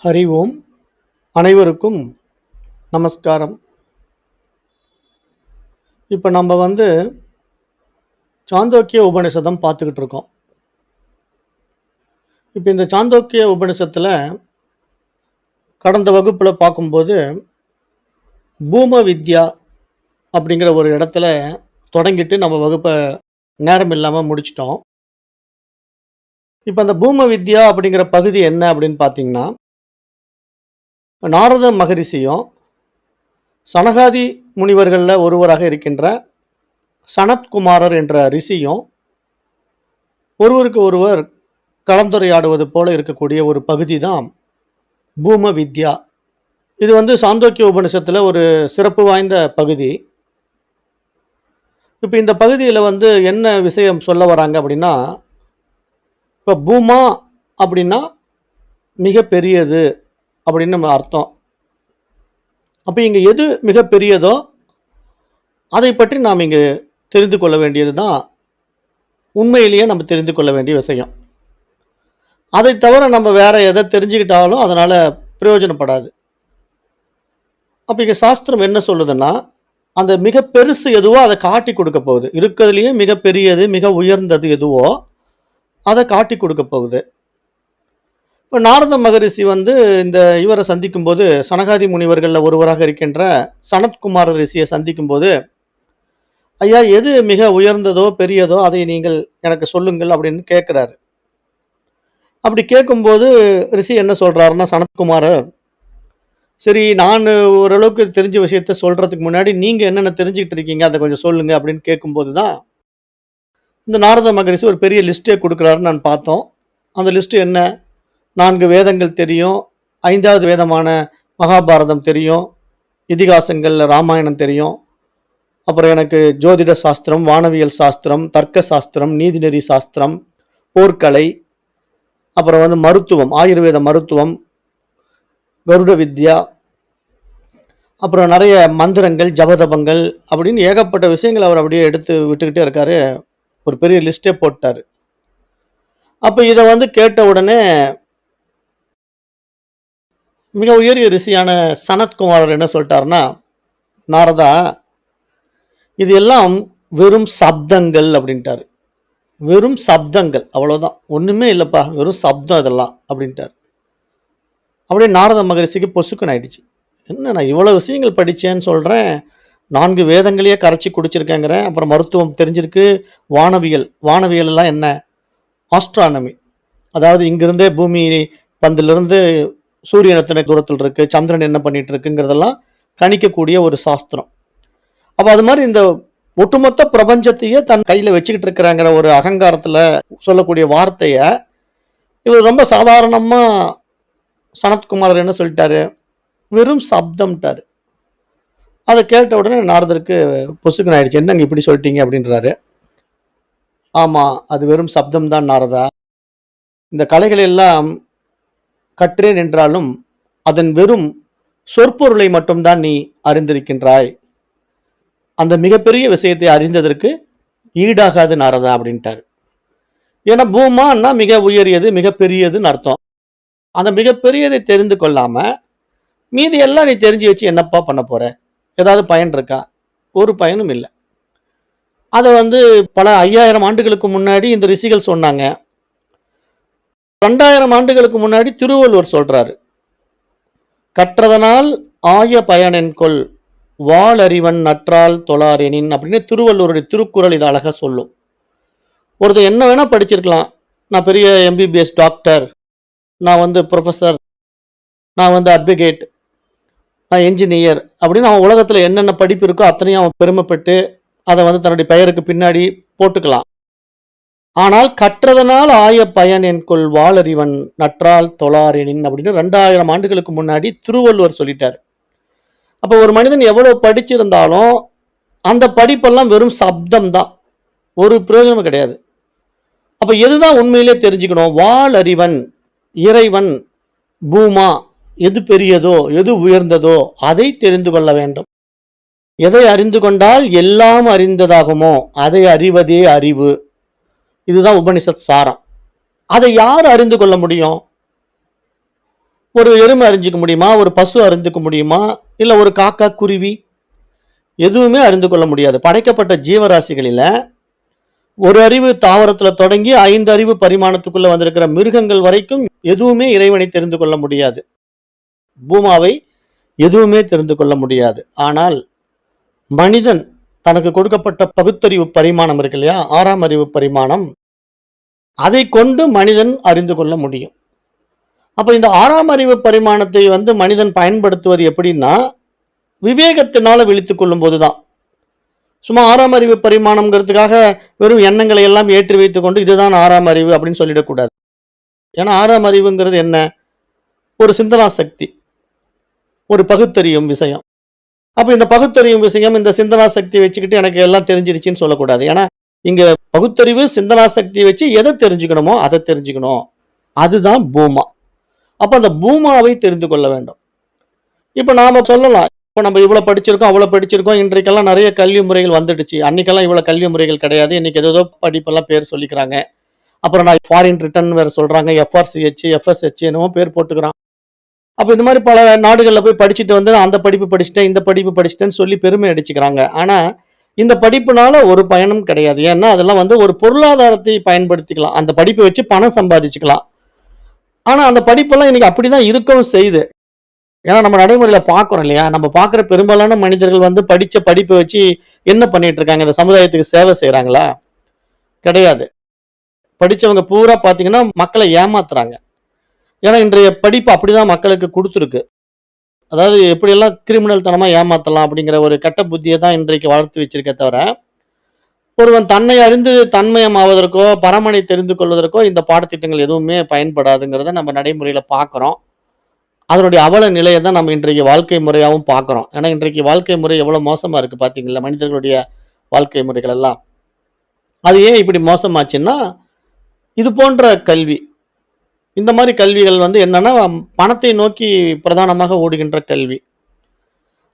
ஹரி ஓம். அனைவருக்கும் நமஸ்காரம். இப்போ நம்ம சாந்தோக்கிய உபநிஷதம் பார்த்துக்கிட்டு இருக்கோம். இப்போ இந்த சாந்தோக்கிய உபநிஷத்தில் கடந்த வகுப்பில் பார்க்கும்போது பூம வித்யா அப்படிங்கிற ஒரு இடத்துல தொடங்கிட்டு நம்ம வகுப்பை நேரம் இல்லாமல் முடிச்சிட்டோம். இப்போ அந்த பூம வித்யா அப்படிங்கிற பகுதி என்ன அப்படின்னு பார்த்தீங்கன்னா, நாரத மகரிஷியும் சனகாதி முனிவர்களில் ஒருவராக இருக்கின்ற சனத்குமாரர் என்ற ரிஷியும் ஒருவருக்கு ஒருவர் கலந்துரையாடுவது போல இருக்கக்கூடிய ஒரு பகுதி தான் பூம வித்யா. இது சாந்தோக்கிய உபனிஷத்துல ஒரு சிறப்பு வாய்ந்த பகுதி. இப்போ இந்த பகுதியில் என்ன விஷயம் சொல்ல வராங்க அப்படின்னா, இப்போ பூமா அப்படின்னா மிக பெரியது அப்படின்னு நம்ம அர்த்தம். அப்போ இங்கே எது மிக பெரியதோ அதை பற்றி நாம் இங்கே தெரிந்து கொள்ள வேண்டியது தான் உண்மையிலேயே நம்ம தெரிந்து கொள்ள வேண்டிய விஷயம். அதை தவிர நம்ம வேற எதை தெரிஞ்சுக்கிட்டாலும் அதனால் பிரயோஜனப்படாது. அப்போ இங்கே சாஸ்திரம் என்ன சொல்லுதுன்னா, அந்த மிக பெருசு எதுவோ அதை காட்டி கொடுக்க போகுது. இருக்கிறதுலையே மிக பெரியது மிக உயர்ந்தது எதுவோ அதை காட்டி கொடுக்க போகுது. இப்போ நாரத மகரிஷி இந்த இவரை சந்திக்கும் போது, சனகாதி முனிவர்களில் ஒருவராக இருக்கின்ற சனத்குமார ரிஷியை சந்திக்கும் போது, ஐயா எது மிக உயர்ந்ததோ பெரியதோ அதை நீங்கள் எனக்கு சொல்லுங்கள் அப்படின்னு கேட்குறாரு. அப்படி கேட்கும்போது ரிஷி என்ன சொல்றாருன்னா, சனத்குமாரர், சரி நான் ஓரளவுக்கு தெரிஞ்ச விஷயத்த சொல்றதுக்கு முன்னாடி நீங்க என்னென்ன தெரிஞ்சுக்கிட்டு இருக்கீங்க அதை கொஞ்சம் சொல்லுங்க அப்படின்னு கேட்கும்போது தான் இந்த நாரத மகரிஷி ஒரு பெரிய லிஸ்ட்டே கொடுக்குறாருன்னு நான் பார்த்தோம். அந்த லிஸ்ட் என்ன? 4 வேதங்கள் தெரியும், 5வது வேதமான மகாபாரதம் தெரியும், இதிகாசங்கள்ல ராமாயணம் தெரியும், அப்புறம் எனக்கு ஜோதிட சாஸ்திரம், வானவியல் சாஸ்திரம், தர்க்க சாஸ்திரம், நீதிநெறி சாஸ்திரம், போர்க்கலை, அப்புறம் மருத்துவம், ஆயுர்வேத மருத்துவம், கருட வித்யா, அப்புறம் நிறைய மந்திரங்கள், ஜபதபங்கள் அப்படின்னு ஏகப்பட்ட விஷயங்கள் அவர் அப்படியே எடுத்து விட்டுக்கிட்டே இருக்காரு. ஒரு பெரிய லிஸ்டே போட்டாரு. அப்போ இதை கேட்ட உடனே மிக உயரிய ரிஷியான சனத்குமாரர் என்ன சொல்லிட்டாருன்னா, நாரதா இது எல்லாம் வெறும் சப்தங்கள் அப்படின்ட்டாரு. வெறும் சப்தங்கள், அவ்வளோதான், ஒன்றுமே இல்லைப்பா, வெறும் சப்தம் இதெல்லாம் அப்படின்ட்டார். அப்படியே நாரத மகரிஷிக்கு பொசுக்குன்னு ஆயிடுச்சு. என்ன நான் இவ்வளோ விஷயங்கள் படித்தேன்னு சொல்கிறேன், 4 வேதங்களையே கரைச்சி குடிச்சிருக்கேங்கிறேன், அப்புறம் மருத்துவம் தெரிஞ்சிருக்கு, வானவியல் எல்லாம் என்ன, ஆஸ்ட்ரானமி, அதாவது இங்கிருந்தே பூமி பந்திலிருந்து சூரியன் எத்தனை தூரத்தில் இருக்குது, சந்திரன் என்ன பண்ணிட்டு இருக்குங்கிறதெல்லாம் கணிக்கக்கூடிய ஒரு சாஸ்திரம். அப்போ அது மாதிரி இந்த ஒட்டுமொத்த பிரபஞ்சத்தையே தன் கையில் வச்சுக்கிட்டு இருக்கிறாங்கிற ஒரு அகங்காரத்தில் சொல்லக்கூடிய வார்த்தையை இவர் ரொம்ப சாதாரணமாக சனத்குமாரர் என்ன சொல்லிட்டாரு, வெறும் சப்தம்ட்டாரு. அதை கேட்ட உடனே நாரதருக்கு பொசுக்குன்னு ஆயிடுச்சு. என்னங்க இப்படி சொல்லிட்டீங்க அப்படின்றாரு. ஆமாம், அது வெறும் சப்தம் தான் நாரதா. இந்த கலைகள் எல்லாம் கற்றேன் என்றாலும் அதன் வெறும் சொற்பொருளை மட்டும்தான் நீ அறிந்திருக்கின்றாய். அந்த மிகப்பெரிய விஷயத்தை அறிந்ததற்கு ஈடாகாது நாரதா அப்படின்ட்டாரு. ஏன்னா பூமான்னா மிக உயரியது மிக பெரியதுன்னு அர்த்தம். அந்த மிகப்பெரியதை தெரிந்து கொள்ளாம மீதி எல்லாம் நீ தெரிஞ்சு வச்சு என்னப்பா பண்ண போற? ஏதாவது பயன் இருக்கா? ஒரு பயனும் இல்லை. அதை பல 5000 ஆண்டுகளுக்கு முன்னாடி இந்த ரிஷிகள் சொன்னாங்க. 2000 ஆண்டுகளுக்கு முன்னாடி திருவள்ளுவர் சொல்றாரு, கற்றதனால் ஆய பயனென்கொள் வாளறிவன் நற்றால் தொழாரெனின் அப்படின்னு திருவள்ளுவருடைய திருக்குறள் இது அழகா சொல்லும். ஒருத்தர் என்ன வேணா படிச்சிருக்கலாம், நான் பெரிய எம்பிபிஎஸ் டாக்டர், நான் ப்ரொஃபஸர், நான் அட்வொகேட், நான் என்ஜினியர் அப்படின்னு அவன் உலகத்தில் என்னென்ன படிப்பு இருக்கோ அத்தனையும் அவன் பெருமைப்பட்டு அதை தன்னுடைய பெயருக்கு பின்னாடி போட்டுக்கலாம். ஆனால் கற்றதனால் ஆய பயன் என்கொள் வாளறிவன் நற்றால் தொழாரெனின் அப்படின்னு 2000 ஆண்டுகளுக்கு முன்னாடி திருவள்ளுவர் சொல்லிட்டார். அப்போ ஒரு மனிதன் எவ்வளவு படிச்சிருந்தாலும் அந்த படிப்பெல்லாம் வெறும் சப்தம் தான், ஒரு பிரயோஜனமும் கிடையாது. அப்போ எதுதான் உண்மையிலே தெரிஞ்சுக்கணும்? வாளறிவன், இறைவன், பூமா, எது பெரியதோ எது உயர்ந்ததோ அதை தெரிந்து கொள்ள வேண்டும். எதை அறிந்து கொண்டால் எல்லாம் அறிந்ததாகுமோ அதை அறிவதே அறிவு. இதுதான் உபனிஷத் சாரம். அதை யார் அறிந்து கொள்ள முடியும்? ஒரு எருமை அறிஞ்சுக்க முடியுமா? ஒரு பசு அறிந்துக்க முடியுமா? இல்ல ஒரு காக்கா, குருவி எதுவுமே அறிந்து கொள்ள முடியாது. படைக்கப்பட்ட ஜீவராசிகளில ஒரு அறிவு தாவரத்துல தொடங்கி 5 அறிவு பரிமாணத்துக்குள்ள வந்திருக்கிற மிருகங்கள் வரைக்கும் எதுவுமே இறைவனை தெரிந்து கொள்ள முடியாது. பூமாவை எதுவுமே தெரிந்து கொள்ள முடியாது. ஆனால் மனிதன் தனக்கு கொடுக்கப்பட்ட பகுத்தறிவு பரிமாணம் இருக்கு இல்லையா? 6ஆம் அறிவு பரிமாணம். அதைக் கொண்டு மனிதன் அறிந்து கொள்ள முடியும். அப்ப இந்த 6ஆம் அறிவு பரிமாணத்தை வந்து மனிதன் பயன்படுத்துவது எப்படின்னா, விவேகத்தினால விழித்துக் கொள்ளும்போது தான். சும்மா 6ஆம் அறிவு பரிமாணம்ங்கிறதுக்காக வெறும் எண்ணங்களை எல்லாம் ஏற்றி வைத்துக் கொண்டு இதுதான் 6ஆம் அறிவு அப்படின்னு சொல்லிடக்கூடாது. ஏன்னா 6ஆம் அறிவுங்கிறது என்ன? ஒரு சிந்தனா சக்தி, ஒரு பகுத்தறியும் விஷயம். அப்ப இந்த பகுத்தறியும் விஷயம், இந்த சிந்தனா சக்திய வச்சுக்கிட்டு எனக்கு எல்லாம் தெரிஞ்சிருச்சுன்னு சொல்லக்கூடாது. ஏன்னா, இங்க பகுத்தறிவு, சிந்தனா சக்திய வச்சு எத தெரிஞ்சுக்கணுமோ, அத தெரிஞ்சுக்கணும். அதுதான் பூமா. அப்ப அந்த பூமாவை தெரிந்து கொள்ள வேண்டும். இப்ப நாம சொல்லலாம். இப்ப நம்ம இவ்வளவு படிச்சிருக்கோம், அவ்வளவு படிச்சிருக்கோம். இன்றைக்கெல்லாம் நெறைய கல்வி முறைகள் வந்துடுச்சு. அன்னைக்கெல்லாம் இவ்வளவு கல்வி முறைகள் கிடையாது. இன்னைக்கு ஏதேதோ படிப்பெல்லாம் பேர் சொல்லிக்கிறாங்க. அப்புறம் நான் ஃபாரின் ரிட்டர்ன் வேற சொல்றாங்க. எஃப்ஆர்சிஹெச், எஃப்எஸ்ஹெச் என்னமோ பேர் போட்டுக்கிறான். அப்ப இந்த மாரி பல நாடுகள்ல போய் படிச்சுட்டு வந்து அந்த படிப்பு படிச்சுட்டேன், இந்த படிப்பு படிச்சுட்டேன்னு சொல்லி பெருமை அடிச்சுக்கிறாங்க. ஆனா, இந்த படிப்புனால ஒரு பயனும் கிடையாது. ஏன்னா, அதெல்லாம் வந்து ஒரு பொருளாதாரத்தை பயன்படுத்திக்கலாம். அந்த படிப்ப வச்சு பணம் சம்பாதிச்சுக்கலாம். ஆனா, அந்த படிப்பெல்லாம் இன்னைக்கு அப்படிதான் இருக்கவும் செய்யுது. ஏன்னா, நம்ம நடைமுறையில பார்க்கிறோம் இல்லையா? நம்ம பார்க்கிற பெரும்பாலான மனிதர்கள் வந்து படிச்ச படிப்ப வச்சு என்ன பண்ணிட்டு இருக்காங்க? இந்த சமுதாயத்துக்கு சேவை செய்றாங்களா? கிடையாது. படிச்சவங்க பூரா பார்த்தீங்கன்னா, மக்கள ஏமாத்துறாங்க. ஏன்னா, இன்றைய படிப்பு அப்படிதான் மக்களுக்கு குடுத்துருக்கு. அதாவது எப்படியெல்லாம் கிரிமினல் தனமா ஏமாத்தலாம் அப்படிங்கிற ஒரு கெட்ட புத்திய தான் இன்றைக்கு வளர்த்து வச்சிருக்கே தவிர, ஒருவன் தன்னை அறிந்து தன்மயமாவதற்கோ, பரமனை தெரிந்து கொள்வதற்கோ இந்த பாடத்திட்டங்கள் எதுவுமே பயன்படாதுங்கிறத நம்ம நடைமுறையில பார்க்கிறோம். அதனுடைய அவல நிலைய தான் நம்ம இன்றைக்கு வாழ்க்கை முறையாவும் பார்க்கிறோம். ஏன்னா, இன்றைக்கு வாழ்க்கை முறை எவ்வளவு மோசமா இருக்கு பார்த்தீங்களா? மனிதர்களுடைய வாழ்க்கை முறைகள் எல்லாம். அது ஏன் இப்படி மோசமாச்சுன்னா, இது போன்ற கல்வி. இந்த மாரி கல்விகள் வந்து என்னன்னா, பணத்தை நோக்கி பிரதானமாக ஓடுகின்ற கல்வி.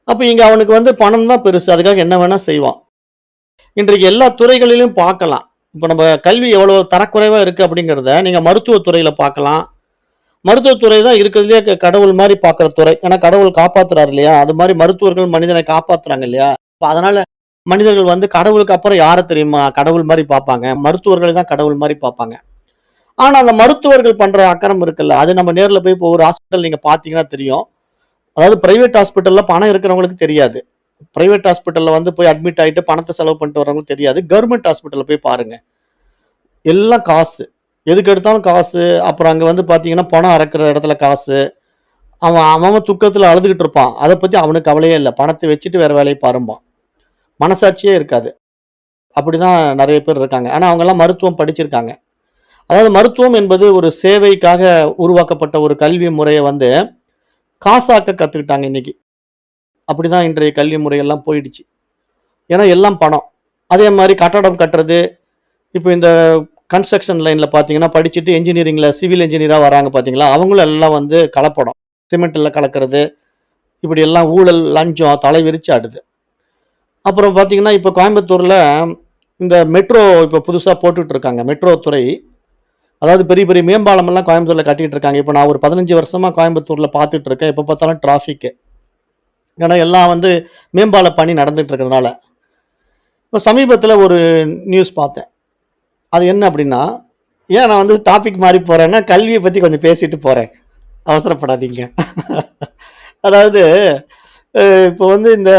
அப்ப இங்க அவனுக்கு வந்து பணம் தான் பெருசு. அதுக்காக என்ன வேணா செய்வான். இன்றைக்கு எல்லா துறைகளிலும் பார்க்கலாம். இப்ப நம்ம கல்வி எவ்வளவு தரக்குறைவா இருக்கு அப்படிங்கிறத நீங்க மருத்துவத் துறையில பார்க்கலாம். மருத்துவத் துறை தான் இருக்கிறதுலயே கடவுள் மாரி பார்க்கிற துறை. ஏன்னா கடவுள் காப்பாத்துறாரு இல்லையா? அது மாரி மருத்துவர்கள் மனிதனை காப்பாத்துறாங்க இல்லையா? அப்ப அதனால மனிதர்கள் வந்து கடவுளுக்கு அப்புறம் யார தெரியுமா? கடவுள் மாரி பார்ப்பாங்க. மருத்துவர்களை தான் கடவுள் மாரி பார்ப்பாங்க. ஆனா அந்த மருத்துவர்கள் பண்ற அக்கறம் இருக்குல்ல, அது நம்ம நேர்ல போய் இப்போ ஒரு ஹாஸ்பிட்டல் நீங்க பார்த்தீங்கன்னா தெரியும். அதாவது பிரைவேட் ஹாஸ்பிட்டல்ல பணம் இருக்கிறவங்களுக்கு தெரியாது. பிரைவேட் ஹாஸ்பிட்டல்ல வந்து போய் அட்மிட் ஆயிட்டு பணத்த செலவு பண்ணிட்டு வரவங்களுக்கு தெரியாது. கவர்ன்மென்ட் ஹாஸ்பிட்டல்ல போய் பாருங்க. எல்லாம் காசு. எதுக்கு எடுத்தாலும் காசு. அப்புறம் அங்க வந்து பார்த்தீங்கன்னா, பணம் அறக்கிற இடத்துல காசு. அவன் அவன் துக்கத்துல அழுதுகிட்டு இருப்பான். அத பத்தி அவனுக்கு கவலையே இல்ல. பணத்த வச்சுட்டு வேற வேலைய பாரும்பான். மனசாட்சியே இருக்காது. அப்படிதான் நெறைய பேர் இருக்காங்க. ஆனா அவங்கலாம் மருத்துவம் படிச்சிருக்காங்க. அதாவது மருத்துவம் என்பது ஒரு சேவைக்காக உருவாக்கப்பட்ட ஒரு கல்வி முறைய வந்து காசாக்க கத்துக்கிட்டாங்க இன்னைக்கு. அப்படிதான் இன்றைய கல்வி முறையெல்லாம் போயிடுச்சு. ஏன்னா எல்லாம் பணம். அதே மாரி கட்டடம் கட்டுறது, இப்ப இந்த கன்ஸ்ட்ரக்ஷன் லைன்ல பார்த்தீங்கன்னா, படிச்சுட்டு என்ஜினியரிங்ல சிவில் என்ஜினியரா வராங்க பார்த்தீங்களா? அவங்களும் எல்லாம் வந்து கலப்படம். சிமெண்ட்ல கலக்கிறது, இப்படி எல்லாம் ஊழல், லஞ்சம் தலை விரிச்சு ஆடுது. அப்புறம் பார்த்தீங்கன்னா, இப்ப கோயம்புத்தூர்ல இந்த மெட்ரோ இப்ப புதுசா போட்டுட்டு இருக்காங்க. மெட்ரோ துறை. அதாவது பெரிய பெரிய மேம்பாலமெல்லாம் கோயம்புத்தூர்ல கட்டிட்டு இருக்காங்க. இப்ப நான் ஒரு 15 வருஷமா கோயம்புத்தூர்ல பார்த்துட்டு இருக்கேன். எப்ப பார்த்தாலும் டிராஃபிக். ஏன்னா எல்லாம் வந்து மேம்பால பணி நடந்துட்டு இருக்கிறதுனால. இப்ப சமீபத்தில ஒரு நியூஸ் பார்த்தேன். அது என்ன அப்படின்னா, ஏன் நான் வந்து டாபிக் மாறி போறேன்னா, கல்விய பத்தி கொஞ்சம் பேசிட்டு போறேன். அவசரப்படாதீங்க. அதாவது இப்போ வந்து இந்த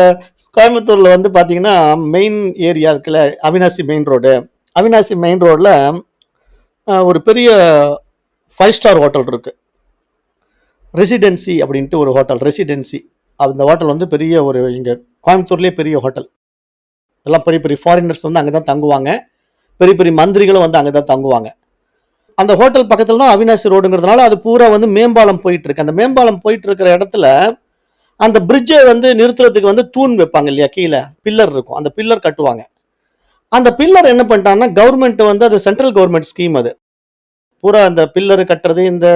கோயம்புத்தூர்ல வந்து பார்த்தீங்கன்னா, மெயின் ஏரியா இருக்குல்ல, Avinashi main road. Avinashi main ரோட்ல ஒரு பெரிய 5 ஸ்டார் ஹோட்டல் இருக்கு. ரெசிடென்சி அப்படின்ட்டு ஒரு ஹோட்டல். ரெசிடென்சி. அந்த ஹோட்டல் வந்து பெரிய ஒரு இங்க கோயம்புத்தூர்லயே பெரிய ஹோட்டல். எல்லாம் பெரிய பெரிய ஃபாரினர்ஸ் வந்து அங்க தான் தங்குவாங்க. பெரிய பெரிய மந்திரிகளும் வந்து அங்க தான் தங்குவாங்க. அந்த ஹோட்டல் பக்கத்துல தான் அவினாசி ரோடுங்கிறதுனால அது பூரா வந்து மேம்பாலம் போயிட்டு இருக்கு. அந்த மேம்பாலம் போயிட்டு இருக்கிற இடத்துல அந்த பிரிட்ஜ வந்து நிறுத்துறதுக்கு வந்து தூண் வைப்பாங்க இல்லையா? கீழ பில்லர் இருக்கும். அந்த பில்லர் கட்டுவாங்க. அந்த பில்லர் என்ன பண்ணிட்டாங்கன்னா, கவர்ன்மெண்ட் வந்து அது சென்ட்ரல் கவர்ன்மெண்ட் ஸ்கீம் அது. பூரா அந்த பில்லர் கட்டுறது இந்த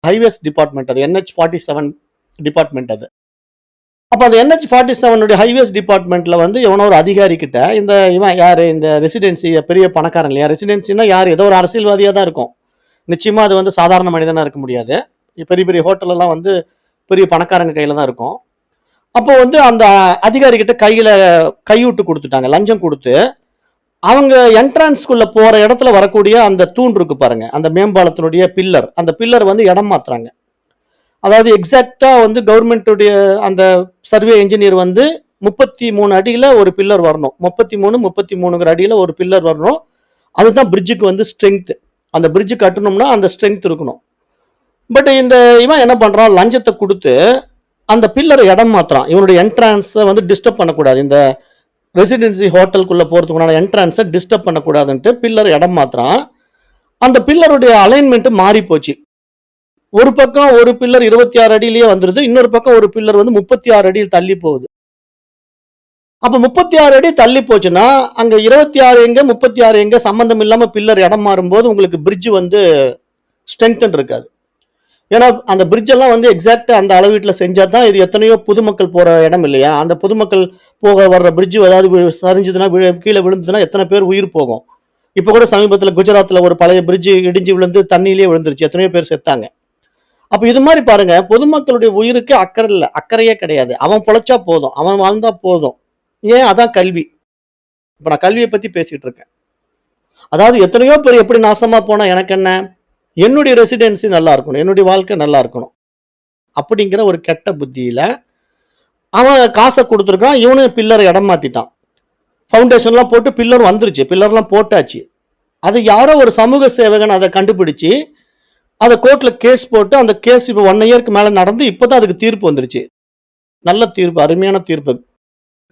ஹைவேஸ் டிபார்ட்மெண்ட் அது. NH-47 டிபார்ட்மெண்ட் அது. அப்ப அந்த NH-47 உடைய ஹைவேஸ் டிபார்ட்மெண்ட்ல வந்து எவனோ ஒரு அதிகாரி கிட்ட இவன் யாரு? இந்த ரெசிடென்சி பெரிய பணக்காரன் இல்லையா? ரெசிடென்சின்னா யாரு? ஏதோ ஒரு அரசியல்வாதியா தான் இருக்கும். நிச்சயமா அது வந்து சாதாரண மனிதனா இருக்க முடியாது. பெரிய பெரிய ஹோட்டலெல்லாம் வந்து பெரிய பணக்காரங்க கையில தான் இருக்கும். அப்போ வந்து அந்த அதிகாரி கிட்ட கையூட்டு கொடுத்துட்டாங்க, லஞ்சம் கொடுத்து. அவங்க என்ட்ரன்ஸ்குள்ள போற இடத்துல வரக்கூடிய அந்த தூண் இருக்கு பாருங்க, அந்த மேம்பாலத்தினுடைய பில்லர், அந்த பில்லர் வந்து இடம் மாத்துறாங்க. அதாவது எக்ஸாக்டா வந்து கவர்மெண்ட்டுடைய அந்த சர்வே என்ஜினியர் வந்து 33 அடியில ஒரு பில்லர் வரணும். 33ங்கிற அடியில ஒரு பில்லர் வரணும். அதுதான் பிரிட்ஜுக்கு வந்து ஸ்ட்ரென்த். அந்த பிரிட்ஜ் கட்டணும்னா அந்த ஸ்ட்ரென்த் இருக்கணும். பட் இவன் என்ன பண்றான், லஞ்சத்தை கொடுத்து அந்த பில்லரை இடம் மாத்துறான். இவனுடைய என்ட்ரன்ஸை வந்து டிஸ்டர்ப் பண்ணக்கூடாது, இந்த ரெசிடென்சி ஹோட்டலுக்குள்ள போறதுக்குண்டான என்ட்ரன்ஸை டிஸ்டர்ப் பண்ணக்கூடாதுன்ட்டு பில்லர் இடம் மாத்துறான். அந்த பில்லருடைய அலைன்மெண்ட் மாறி போச்சு. ஒரு பக்கம் ஒரு பில்லர் 26 அடியிலேயே வந்துருது, இன்னொரு பக்கம் ஒரு பில்லர் வந்து 36 அடியில் தள்ளி போகுது. அப்ப 36 அடி தள்ளி போச்சுன்னா அங்க 26 எங்க 36 எங்க சம்பந்தம் இல்லாம பில்லர் இடம் மாறும்போது உங்களுக்கு பிரிட்ஜ் வந்து ஸ்ட்ரென்த் இருக்காது. ஏன்னா அந்த பிரிட்ஜ் எல்லாம் வந்து எக்ஸாக்டா அந்த அளவீட்டுல செஞ்சா தான் இது எத்தனையோ பொதுமக்கள் போற இடம் இல்லையா, அந்த பொதுமக்கள் போக வர்ற பிரிட்ஜ் ஏதாவது சரிஞ்சதுன்னா கீழே விழுந்ததுன்னா எத்தனை பேர் உயிர் போகும். இப்ப கூட சமீபத்துல குஜராத்ல ஒரு பழைய பிரிட்ஜ் இடிஞ்சு விழுந்து தண்ணியிலேயே விழுந்துருச்சு, எத்தனையோ பேர் செத்தாங்க. அப்ப இது மாதிரி பாருங்க, பொதுமக்களுடைய உயிருக்கு அக்கறை இல்லை, அக்கறையே கிடையாது. அவன் பொழைச்சா போதும், அவன் வாழ்ந்தா போதும். ஏன், அதான் கல்வி. இப்ப நான் கல்வியை பத்தி பேசிட்டு இருக்கேன். அதாவது எத்தனையோ பேர் எப்படி நாசமா போனா எனக்கு என்ன, என்னுடைய ரெசிடென்சி நல்லா இருக்கணும், என்னுடைய வாழ்க்கை நல்லா இருக்கணும் அப்படிங்கிற ஒரு கெட்ட புத்தியில அவன் காசை கொடுத்துருக்கான். இவனும் பில்லரை இடம் மாத்திட்டான். ஃபவுண்டேஷன்லாம் போட்டு பில்லர் வந்துருச்சு, பில்லர்லாம் போட்டாச்சு. அது யாரோ ஒரு சமூக சேவகன் அதை கண்டுபிடிச்சு அதை கோர்ட்ல கேஸ் போட்டு, அந்த கேஸ் இப்போ 1 இயருக்கு மேல நடந்து இப்பதான் அதுக்கு தீர்ப்பு வந்துருச்சு. நல்ல தீர்ப்பு, அருமையான தீர்ப்பு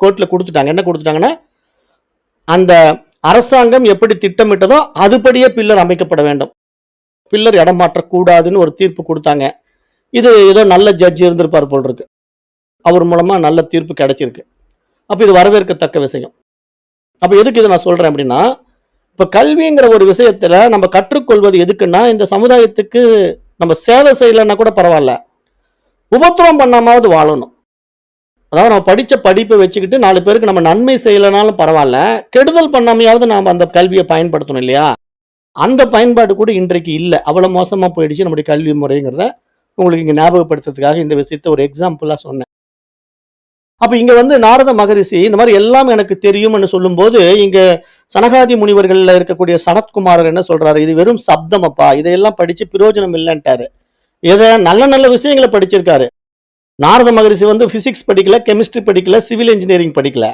கோர்ட்ல கொடுத்துட்டாங்க. என்ன கொடுத்துட்டாங்கன்னா, அந்த அரசாங்கம் எப்படி திட்டமிட்டதோ அதுபடியே பில்லர் அமைக்கப்பட வேண்டும், பில்லர் இடம் மாற்றக்கூடாதுன்னு ஒரு தீர்ப்பு கொடுத்தாங்க. இது ஏதோ நல்ல ஜட்ஜ் இருந்திருப்பார் போல் இருக்கு, அவர் மூலமா நல்ல தீர்ப்பு கிடைச்சிருக்கு. அப்ப இது வரவேற்கத்தக்க விஷயம். அப்ப எதுக்கு இதை நான் சொல்றேன் அப்படின்னா, இப்ப கல்விங்கிற ஒரு விஷயத்துல நம்ம கற்றுக்கொள்வது எதுக்குன்னா, இந்த சமுதாயத்துக்கு நம்ம சேவை செய்யலைன்னா கூட பரவாயில்ல, உபத்திரம் பண்ணாமாவது வாழணும். அதாவது நம்ம படிச்ச படிப்பை வச்சுக்கிட்டு 4 பேருக்கு நம்ம நன்மை செய்யலைனாலும் பரவாயில்ல, கெடுதல் பண்ணாமையாவது நாம் அந்த கல்வியை பயன்படுத்தணும் இல்லையா. அந்த பயன்பாடு கூட இன்றைக்கு இல்லை, அவ்வளவு மோசமா போயிடுச்சு நம்முடைய கல்வி முறைங்கிறத உங்களுக்கு இங்க ஞாபகப்படுத்துறதுக்காக இந்த விஷயத்தை ஒரு எக்ஸாம்பிளா சொன்னேன். அப்ப இங்க வந்து நாரத மகரிஷி இந்த மாதிரி எல்லாம் எனக்கு தெரியும்னு சொல்லும்போது, இங்க சனகாதி முனிவர்கள்ல இருக்கக்கூடிய சனத்குமாரர் என்ன சொல்றாரு, இது வெறும் சப்தம் அப்பா, இதையெல்லாம் படிச்சு பிரயோஜனம் இல்லைன்ட்டாரு. இதை நல்ல நல்ல விஷயங்களை படிச்சிருக்காரு. நாரத மகரிஷி வந்து பிசிக்ஸ் படிக்கல, கெமிஸ்ட்ரி படிக்கல, சிவில் இன்ஜினியரிங் படிக்கல.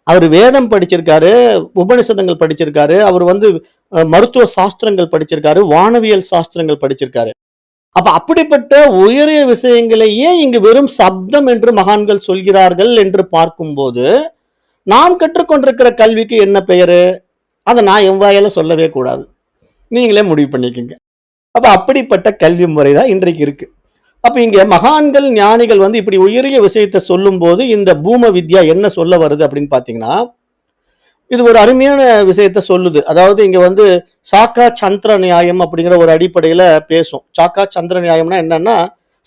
அவர் வேதம் படிச்சிருக்காரு, உபனிஷதங்கள் படிச்சிருக்காரு, அவர் வந்து மருத்துவ சாஸ்திரங்கள் படிச்சிருக்காரு, வானவியல் சாஸ்திரங்கள் படிச்சிருக்காரு. அப்ப அப்படிப்பட்ட உயரிய விஷயங்களையே இங்கு வெறும் சப்தம் என்று மகான்கள் சொல்கிறார்கள் என்று பார்க்கும்போது, நாம் கற்றுக்கொண்டிருக்கிற கல்விக்கு என்ன பெயரு, அதை நான் என் வாயால சொல்லவே கூடாது, நீங்களே முடிவு பண்ணிக்கோங்க. அப்ப அப்படிப்பட்ட கல்வி முறை தான் இன்றைக்கு இருக்கு. அப்ப இங்க மகான்கள் ஞானிகள் வந்து இப்படி உயரிய விஷயத்தை சொல்லும் போது இந்த பூம வித்யா என்ன சொல்ல வருது அப்படின்னு பாத்தீங்கன்னா, இது ஒரு அருமையான விஷயத்த சொல்லுது. அதாவது இங்க வந்து சாக்கா சந்திர நியாயம் அப்படிங்கிற ஒரு அடிப்படையில பேசும். சாக்கா சந்திர நியாயம்னா என்னன்னா,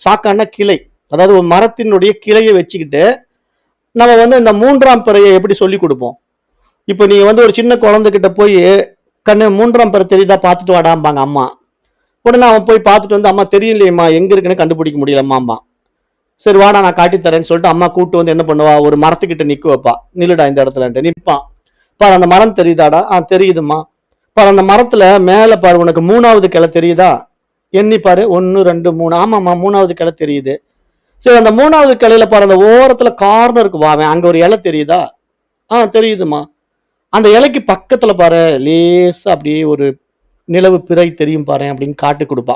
சாக்கான்னா கிளை, அதாவது ஒரு மரத்தினுடைய கிளையை வச்சுக்கிட்டு நம்ம வந்து இந்த 3ஆம் பிறையை எப்படி சொல்லி கொடுப்போம். இப்ப நீங்க வந்து ஒரு சின்ன குழந்தைகிட்ட போய் கண்ணு 3ஆம் பிறை தெரியுதா பார்த்துட்டு வாடாம்பாங்க அம்மா. உடனே அவன் போய் பார்த்துட்டு வந்து, அம்மா தெரியலையம்மா, எங்க இருக்குன்னு கண்டுபிடிக்க முடியலம்மா. சரி வாடா நான் காட்டி தரேன்னு சொல்லிட்டு அம்மா கூட்டு வந்து என்ன பண்ணுவா, ஒரு மரத்துக்கிட்ட நிக்க வைப்பா. நில்லுடா இந்த இடத்துல நிற்பான். பாரு அந்த மரம் தெரியுதாடா, தெரியுதுமா. பாரு அந்த மரத்துல மேல பாரு, உனக்கு 3ஆவது கிளை தெரியுதா, எண்ணி பாரு, 1 2 3. ஆமாம்மா 3ஆவது கிளை தெரியுது. சரி அந்த 3ஆவது கிளையில பாரு, அந்த ஓரத்துல கார்னருக்கு வாவேன், அங்க ஒரு இலை தெரியுதா, தெரியுதுமா. அந்த இலைக்கு பக்கத்துல பாரு, லேசா அப்படியே ஒரு நிலவு பிறை தெரியும் பாரு அப்படின்னு காட்டி கொடுப்பா.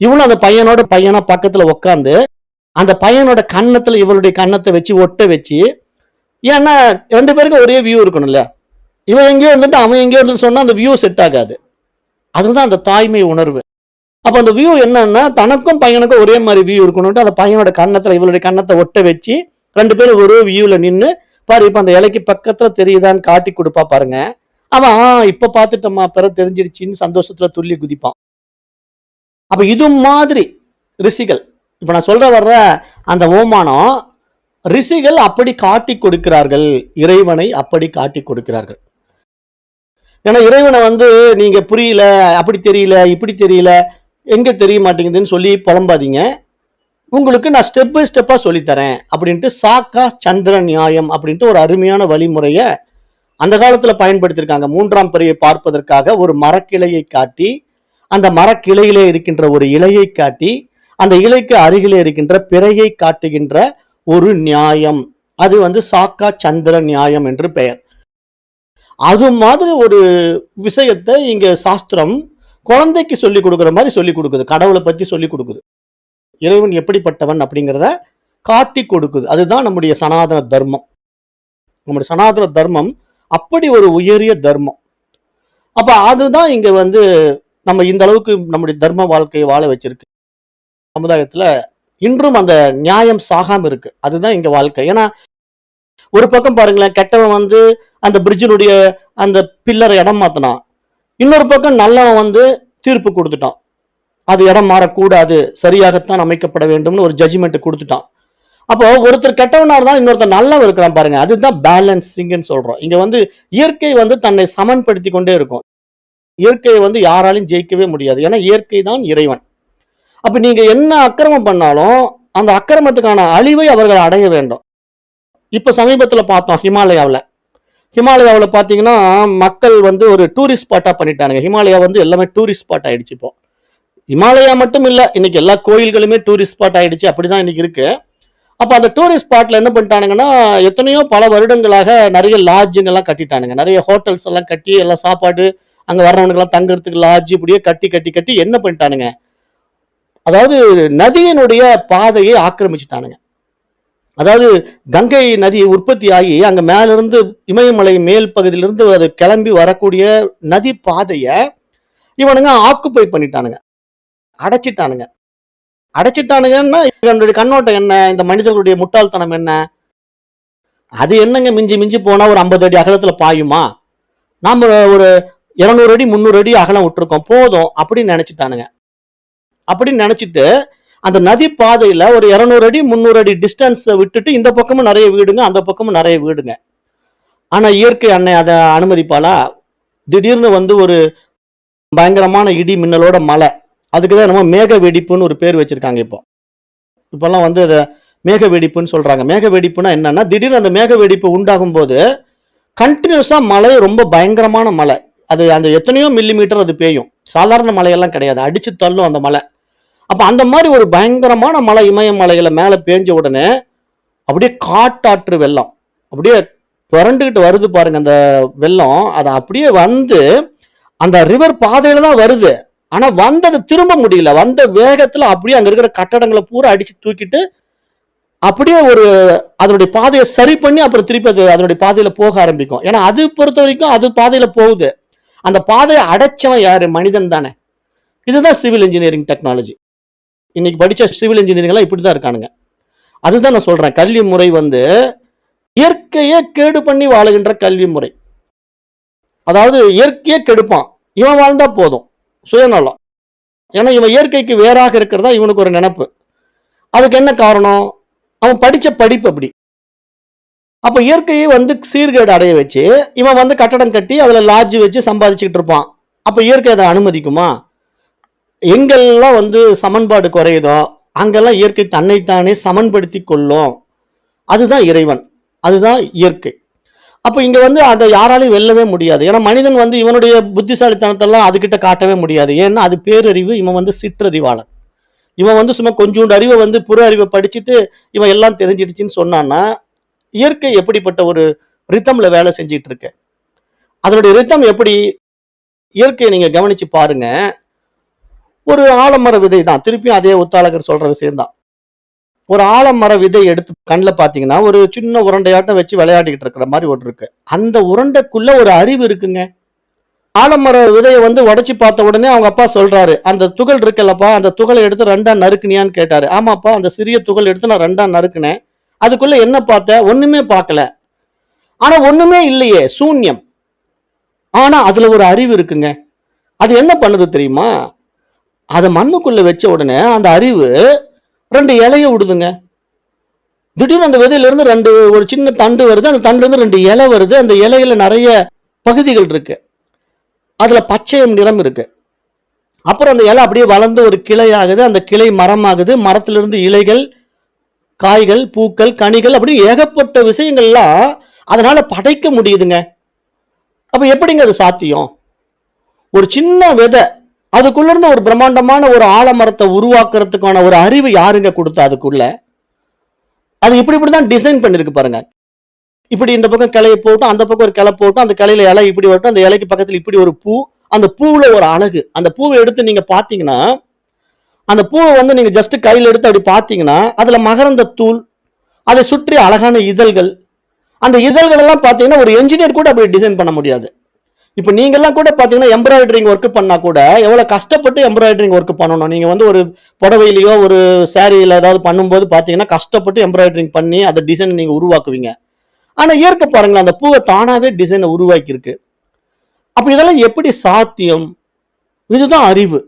இவனும் அந்த பையனோட பையனா பக்கத்துல உட்காந்து அந்த பையனோட கன்னத்துல இவளுடைய கன்னத்தை வச்சு ஒட்ட வச்சு, ஏன்னா 2 பேருக்கும் ஒரே வியூ இருக்கணும் இல்ல, இவன் எங்கேயோ இருந்துட்டு அவன் எங்கேயோ இருந்து சொன்னா அந்த வியூ செட் ஆகாது. அதுதான் அந்த தாய்மை உணர்வு. அப்ப அந்த வியூ என்னன்னா, தனக்கும் பையனுக்கும் ஒரே மாதிரி வியூ இருக்கணும்ட்டு அந்த பையனோட கன்னத்துல இவளுடைய கன்னத்தை ஒட்ட வச்சு 2 பேரும் ஒரே வியூல நின்று பாரு, இப்ப அந்த இலைக்கு பக்கத்துல தெரியுதான்னு காட்டி கொடுப்பா பாருங்க. அவன் இப்ப பாத்துட்டோமா பிற தெரிஞ்சிருச்சின்னு சந்தோஷத்துல துள்ளி குதிப்பான். அப்ப இது மாதிரி ரிஷிகள், இப்ப நான் சொல்ற வர்ற அந்த ஓமானம், ரிஷிகள் அப்படி காட்டி கொடுக்கிறார்கள், இறைவனை அப்படி காட்டி கொடுக்கிறார்கள். ஏன்னா இறைவனை வந்து நீங்க புரியல, அப்படி தெரியல, இப்படி தெரியல, எங்க தெரிய மாட்டேங்குதுன்னு சொல்லி புலம்பாதீங்க. உங்களுக்கு நான் ஸ்டெப் பை ஸ்டெப்பா சொல்லித்தரேன் அப்படின்ட்டு சாக்கா சந்திர நியாயம் அப்படின்ட்டு ஒரு அருமையான வழிமுறைய அந்த காலத்துல பயன்படுத்தியிருக்காங்க. மூன்றாம் பிறையை பார்ப்பதற்காக ஒரு மரக்கிளையை காட்டி, அந்த மரக்கிளையிலே இருக்கின்ற ஒரு இலையை காட்டி, அந்த இலைக்கு அருகிலே இருக்கின்ற பிறையை காட்டுகின்ற ஒரு நியாயம். அது வந்து சாக்கா சந்திர நியாயம் என்று பெயர். அது மாதிரி ஒரு விஷயத்தை இங்க சாஸ்திரம் குழந்தைக்கு சொல்லிக் கொடுக்குற மாதிரி சொல்லிக் கொடுக்குது. கடவுளை பத்தி சொல்லிக் கொடுக்குது. இறைவன் எப்படிப்பட்டவன் அப்படிங்கிறத காட்டி கொடுக்குது. அதுதான் நம்முடைய சனாதன தர்மம். நம்முடைய சனாதன தர்மம் அப்படி ஒரு உயரிய தர்மம். அப்ப அதுதான் இங்க வந்து நம்ம இந்த அளவுக்கு நம்முடைய தர்ம வாழ்க்கையை வாழ வச்சிருக்கு. சமுதாயத்துல இன்றும் அந்த நியாயம் சாகாம இருக்கு. அதுதான் இங்க வாழ்க்கை. ஏன்னா ஒரு பக்கம் பாருங்களேன், கெட்டவன் வந்து அந்த பிரிட்ஜினுடைய அந்த பில்லரை இடம் மாத்தினான். இன்னொரு பக்கம் நல்லவன் வந்து தீர்ப்பு கொடுத்துட்டான். அது இடம் மாறக்கூடாது, சரியாகத்தான் அமைக்கப்பட வேண்டும்னு ஒரு ஜட்ஜ்மெண்ட் கொடுத்துட்டான். அப்போ ஒருத்தர் கெட்டவனா இருந்தா இன்னொருத்தர் நல்லவன் இருக்கிறான் பாருங்க. அதுதான் பேலன்சிங்னு சொல்றோம். இங்க வந்து இயற்கை வந்து தன்னை சமன்படுத்தி கொண்டே இருக்கும். இயற்கையை வந்து யாராலையும் ஜெயிக்கவே முடியாது. ஏன்னா இயற்கை தான் இறைவன். அப்ப நீங்க என்ன அக்கிரமம் பண்ணாலும் அந்த அக்கிரமத்துக்கான அழிவை அவர்கள் அடைய வேண்டும். இப்ப சமீபத்துல பார்த்தோம் ஹிமாலயாவில் பார்த்தீங்கன்னா மக்கள் வந்து ஒரு டூரிஸ்ட் ஸ்பாட்டா பண்ணிட்டானுங்க. ஹிமாலயா வந்து எல்லாமே டூரிஸ்ட் ஸ்பாட் ஆயிடுச்சு. இப்போ ஹிமாலயா மட்டும் இல்ல, இன்னைக்கு எல்லா கோயில்களுமே டூரிஸ்ட் ஸ்பாட் ஆயிடுச்சு. அப்படிதான் இன்னைக்கு இருக்கு. அப்ப அந்த டூரிஸ்ட் ஸ்பாட்ல என்ன பண்ணிட்டானுங்கன்னா, எத்தனையோ பல வருடங்களாக நிறைய லாட்ஜுங்க எல்லாம் கட்டிட்டானுங்க. நிறைய ஹோட்டல்ஸ் எல்லாம் கட்டி எல்லாம் சாப்பாடு அங்க வர்றவனுக்கு எல்லாம் தங்குறதுக்கு லாட்ஜ் இப்படியே கட்டி கட்டி கட்டி என்ன பண்ணிட்டானுங்க, அதாவது நதியினுடைய பாதையை ஆக்கிரமிச்சுட்டானுங்க. அதாவது கங்கை நதி உற்பத்தி ஆகி அங்க மேல இருந்து இமயமலை மேல் பகுதியிலிருந்து அது கிளம்பி வரக்கூடிய நதி பாதைய இவனுங்க ஆக்குப்பை பண்ணிட்டானுங்க, அடைச்சிட்டானுங்க. அடைச்சிட்டானுங்கன்னா இதனுடைய கண்ணோட்டம் என்ன, இந்த மனிதர்களுடைய முட்டாள்தனம் என்ன? அது என்னங்க, மிஞ்சி மிஞ்சி போனா ஒரு 50 அடி அகலத்துல பாயுமா? நாம ஒரு 200 அடி 300 அடி அகலம் விட்டுருக்கோம் போதும் அப்படின்னு நினைச்சிட்டானுங்க. அப்படின்னு நினைச்சிட்டு அந்த நதி பாதையில ஒரு 200 அடி 300 அடி டிஸ்டன்ஸ் விட்டுட்டு இந்த பக்கமும் நிறைய வீடுங்க, அந்த பக்கமும் நிறைய வீடுங்க. ஆனா இயற்கை அன்னை அதை அனுமதிப்பாளா? திடீர்னு வந்து ஒரு பயங்கரமான இடி மின்னலோட மழை. அதுக்குதான் நம்ம மேக வெடிப்புன்னு ஒரு பேர் வச்சிருக்காங்க. இப்பெல்லாம் வந்து அதை மேக வெடிப்புன்னு சொல்றாங்க. மேக வெடிப்புனா என்னன்னா, திடீர்னு அந்த மேக வெடிப்பு உண்டாகும் போது கண்டினியூஸா மழை, ரொம்ப பயங்கரமான மழை. அது அந்த எத்தனையோ மில்லிமீட்டர் அது பெய்யும். சாதாரண மழையெல்லாம் கிடையாது, அடிச்சு தள்ளும் அந்த மழை. அப்ப அந்த மாதிரி ஒரு பயங்கரமான மழை இமயமலையில மேல பேஞ்ச உடனே அப்படியே காட்டாற்று வெள்ளம் அப்படியே புரண்டுகிட்டு வருது பாருங்க. அந்த வெள்ளம் அது அப்படியே வந்து அந்த ரிவர் பாதையில தான் வருது. ஆனா வந்தது திரும்ப முடியல. வந்த வேகத்துல அப்படியே அங்க இருக்கிற கட்டடங்களை பூரா அடிச்சு தூக்கிட்டு அப்படியே ஒரு அதனுடைய பாதையை சரி பண்ணி அப்புறம் திருப்பி அது அதனுடைய பாதையில போக ஆரம்பிக்கும். ஏன்னா அது பொறுத்த வரைக்கும் அது பாதையில போகுது. அந்த பாதையை அடைச்சவன் யாரு? மனிதன் தானே. இதுதான் சிவில் இன்ஜினியரிங் டெக்னாலஜி. இன்னைக்கு படிச்ச சிவில் இன்ஜினியரிங் எல்லாம் இப்படிதான் இருக்கானுங்க. அதுதான் நான் சொல்றேன், கல்வி முறை வந்து இயற்கையை கேடு பண்ணி வாழுகின்ற கல்வி முறை. அதாவது இயற்கையே கெடுப்பான், இவன் வாழ்ந்தா போதும், சுயநலம். ஏன்னா இவன் இயற்கைக்கு வேறாக இருக்கிறதா இவனுக்கு ஒரு நினைப்பு. அதுக்கு என்ன காரணம்? அவன் படிச்ச படிப்பு அப்படி. அப்ப இயற்கையை வந்து சீர்கேடு அடைய வச்சு இவன் வந்து கட்டடம் கட்டி அதுல லாட்ஜ் வச்சு சம்பாதிச்சுக்கிட்டு இருப்பான். அப்ப இயற்கை அதை அனுமதிக்குமா? எங்கெல்லாம் வந்து சமன்பாடு குறையுதோ அங்கெல்லாம் இயற்கை தன்னைத்தானே சமன்படுத்தி கொள்ளும். அதுதான் இறைவன், அதுதான் இயற்கை. அப்ப இங்க வந்து அதை யாராலையும் வெல்லவே முடியாது. ஏன்னா மனிதன் வந்து இவனுடைய புத்திசாலித்தனத்தெல்லாம் அதுகிட்ட காட்டவே முடியாது. ஏன்னா அது பேரறிவு, இவன் வந்து சிற்றறிவாளன். இவன் வந்து சும்மா கொஞ்சோண்டு அறிவை வந்து புற அறிவை படிச்சுட்டு இவன் எல்லாம் தெரிஞ்சிடுச்சுன்னு சொன்னான்னா, இயற்கை எப்படிப்பட்ட ஒரு ரித்தம்ல வேலை செஞ்சிட்டு இருக்கு? அதனுடைய ரித்தம் எப்படி? இயற்கையை நீங்க கவனிச்சு பாருங்க. ஒரு ஆலமர விதை தான், திருப்பியும் அதே உத்தாலகர் சொல்ற விஷயம்தான். ஒரு ஆலமர விதை எடுத்து கண்ணில் பாத்தீங்கன்னா ஒரு சின்ன உருண்டையாட்டம் வச்சு விளையாடிக்கிட்டு இருக்கிற மாதிரி ஒன்று இருக்கு. அந்த உருண்டைக்குள்ள ஒரு அறிவு இருக்குங்க. ஆலமர விதையை வந்து உடைச்சு பார்த்த உடனே அவங்க அப்பா சொல்றாரு, அந்த துகள் இருக்குல்லப்பா, அந்த துகளை எடுத்து 2ஆ நறுக்குனியான்னு கேட்டாரு. ஆமாப்பா, அந்த சிறிய துகள் எடுத்து நான் 2ஆ நறுக்குனேன். அதுக்குள்ள என்ன பார்த்த? ஒண்ணுமே பார்க்கல. ஆனா ஒண்ணுமே இல்லையே, சூன்யம். ஆனா அதுல ஒரு அறிவு இருக்குங்க. அது என்ன பண்ணுது தெரியுமா? அதை மண்ணுக்குள்ள வச்ச உடனே அந்த அறிவு 2 இலைய விடுதுங்க. திடீர்னு அந்த விதையில இருந்து 2 ஒரு சின்ன தண்டு வருது. அந்த தண்டுல இருந்து 2 இலை வருது. அந்த இலையில நிறைய பகுதிகள் இருக்கு. அதுல பச்சையம் நிறம் இருக்கு. அப்புறம் அந்த இலை அப்படியே வளர்ந்து ஒரு கிளை ஆகுது, அந்த கிளை மரமாகுது, மரத்திலிருந்து இலைகள், காய்கள், பூக்கள், கனிகள், அப்படி ஏகப்பட்ட விஷயங்கள்லாம் அதனால படைக்க முடியுதுங்க. அப்ப எப்படிங்க அது சாத்தியம்? ஒரு சின்ன விதை, அதுக்குள்ள இருந்து ஒரு பிரம்மாண்டமான ஒரு ஆலமரத்தை உருவாக்குறதுக்கான ஒரு அறிவு யாருங்க கொடுத்தா அதுக்குள்ள? அது இப்படிதான் டிசைன் பண்ணிருக்கு பாருங்க. இப்படி இந்த பக்கம் கிளையை போட்டும், அந்த பக்கம் ஒரு கிளை போட்டும், அந்த கிளையில இலை இப்படி வரட்டும், அந்த இலைக்கு பக்கத்துல இப்படி ஒரு பூ, அந்த பூவுல ஒரு அழகு. அந்த பூவை எடுத்து நீங்க பாத்தீங்கன்னா, அந்த பூவை வந்து நீங்க ஜஸ்ட் கையில எடுத்து அப்படி பாத்தீங்கன்னா, அதுல மகரந்த தூள், அதை சுற்றி அழகான இதழ்கள், அந்த இதழ்கள் எல்லாம் பாத்தீங்கன்னா ஒரு என்ஜினியர் கூட அப்படி டிசைன் பண்ண முடியாது. இப்ப நீங்க எல்லாம் கூட பாத்தீங்கன்னா எம்ப்ராய்டரிங் ஒர்க் பண்ணா கூட எவ்வளவு கஷ்டப்பட்டு எம்ப்ராய்டரிங் ஒர்க் பண்ணணும். நீங்க வந்து ஒரு புடவையிலயோ ஒரு சாரியில ஏதாவது பண்ணும்போது பாத்தீங்கன்னா கஷ்டப்பட்டு எம்ப்ராய்டரிங் பண்ணி அந்த டிசைன் நீங்க உருவாக்குவீங்க. ஆனா இயற்கை பாருங்களேன், அந்த பூவை தானாவே டிசைனை உருவாக்கி இருக்கு. அப்ப இதெல்லாம் எப்படி சாத்தியம்? இதுதான் அறிவு.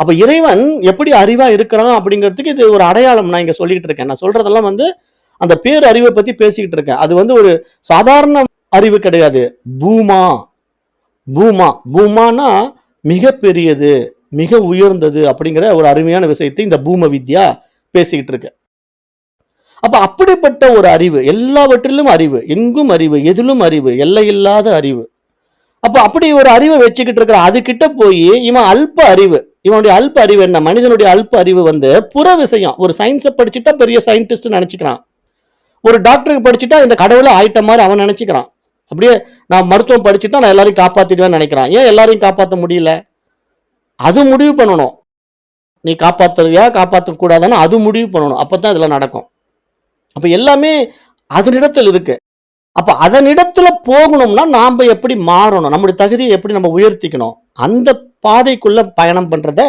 அப்ப இறைவன் எப்படி அறிவா இருக்கிறான் அப்படிங்கிறதுக்கு இது ஒரு அடையாளம். நான் இங்க சொல்லிட்டு இருக்கேன். நான் சொல்றதெல்லாம் வந்து அந்த பேர் அறிவை பத்தி பேசிக்கிட்டு இருக்கேன். அது வந்து ஒரு சாதாரண அறிவு கிடையாது. பூமா பூமா பூமானா மிக பெரியது, மிக உயர்ந்தது அப்படிங்கிற ஒரு அருமையான விஷயத்தை இந்த பூம வித்யா பேசிக்கிட்டு இருக்கு. அப்ப அப்படிப்பட்ட ஒரு அறிவு, எல்லாவற்றிலும் அறிவு, எங்கும் அறிவு, எதிலும் அறிவு, எல்லையில்லாத அறிவு. அப்ப அப்படி ஒரு அறிவை வச்சுக்கிட்டு இருக்கிற அது கிட்ட போய் இவன் அல்ப அறிவு, இவனுடைய அல்ப அறிவு என்ன? மனிதனுடைய அல்ப அறிவு வந்து புற விஷயம். ஒரு சயின்ஸை படிச்சுட்டா பெரிய சயின்டிஸ்ட் நினைச்சுக்கிறான். ஒரு டாக்டருக்கு படிச்சுட்டா இந்த கடவுளை ஆயிட்ட மாதிரி அவன் நினைச்சுக்கிறான். அப்படியே நான் மருத்துவம் படிச்சுட்டா நான் எல்லாரையும் காப்பாத்திடுவேன்னு நினைக்கிறான். ஏன் எல்லாரையும் காப்பாற்ற முடியல? அது முடிவு பண்ணணும். நீ காப்பாத்துறியா காப்பாற்ற கூடாதான்னு அது முடிவு பண்ணணும். அப்பதான் இதெல்லாம் நடக்கும். அப்ப எல்லாமே அதனிடத்தில் இருக்கு. அப்ப அதனிடத்துல போகணும்னா நாம எப்படி மாறணும்? நம்முடைய தகுதியை எப்படி நம்ம உயர்த்திக்கணும்? அந்த பாதைக்குள்ள பயணம் பண்றத